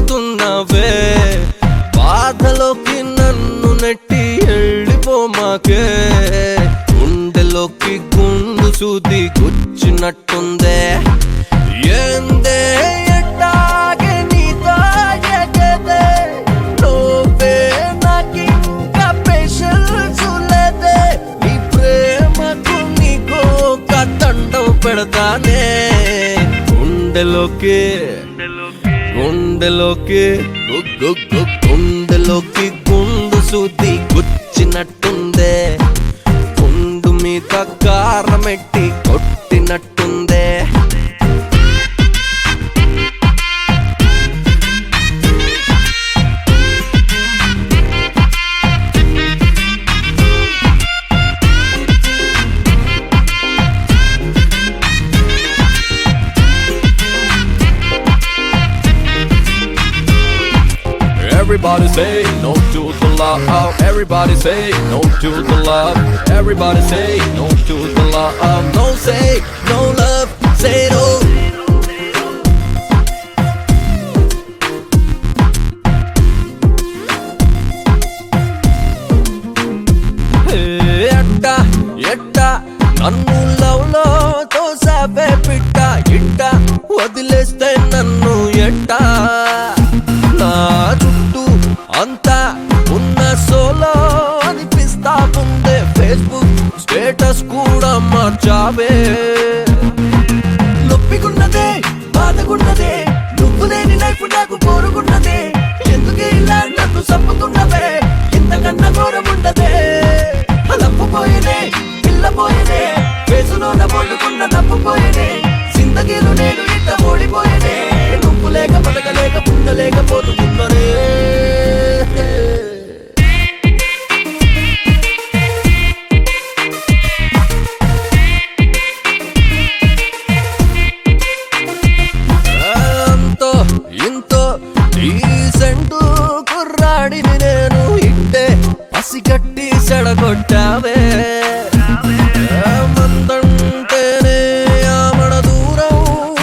దూకుతున్నావే బాధలోకి నన్ను నెట్టి వెళ్ళిపోమాకే గుండెలోకి గుండు సూది గుచ్చినట్టుందే ఏందే ఎట్టాగే నీతో ఎగదే నువ్వే నాకింకా పేషెన్స్ లేదే నీ ప్రేమకు నీకు దండం పెడతానే గుండెలోకి గుండెలోకి గుండు సూది గుచ్చినట్టుందే గుండు మీద కారమెట్టి కొట్టినట్టుందే Everybody say no to the love. Everybody say no to the love. Everybody say no to the love. No say no love, say no. ఎట్టా నన్ను లవ్ లో తోసావే పిట్ట ఇట్ట వదిలేస్తే నన్ను ఎట్టా నా చుట్టూ అంతా ఉన్న సోలో అనిపిస్తా ముందే ఫేస్బుక్ స్టేటస్ కూడా మార్చావే నొప్పికున్నదే బాధకున్నదే నువ్వు లేని లైఫ్ నాకు కోరుకున్నదే ఎందుకే ఇలా నన్ను చంపుతున్నవే ఇంతకన్నా ఘోరం ఉండదే తప్పుపోయేదే పిల్లపోయేదే ఫేసులోన పడుకున్న తప్పుపోయేదే జిందగీలో నేను ఇంత ఓడిపోయేదే నువ్వు లేక బతకలేక ఉండలేకపోతున్నదే అంతో ఇంతో డీసెంట్ కుర్రాడిని నేను ఇంటే పసిగట్టి చెడగొట్టావే మందంటేనే ఆమడ దూరం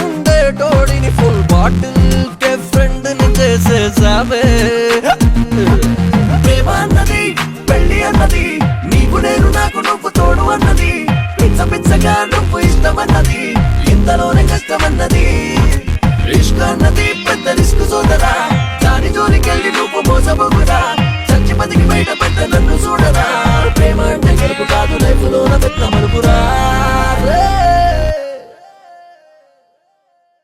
ఉండేటోడిని ఫుల్ బాటిల్ కే ఫ్రెండ్ ని చేసేసావే ప్రేమ అన్నది పెళ్లి అన్నది నీకు నేను నాకు నువ్వు తోడు అన్నది పిచ్చగా నువ్వు ఇష్టమన్నది ఇంతలోనే కష్టమన్నది ఇష్క అన్నది పెద్ద రిస్క్ సోదరా దాని జోలికెళ్ళి నువ్వు మోసపోకురా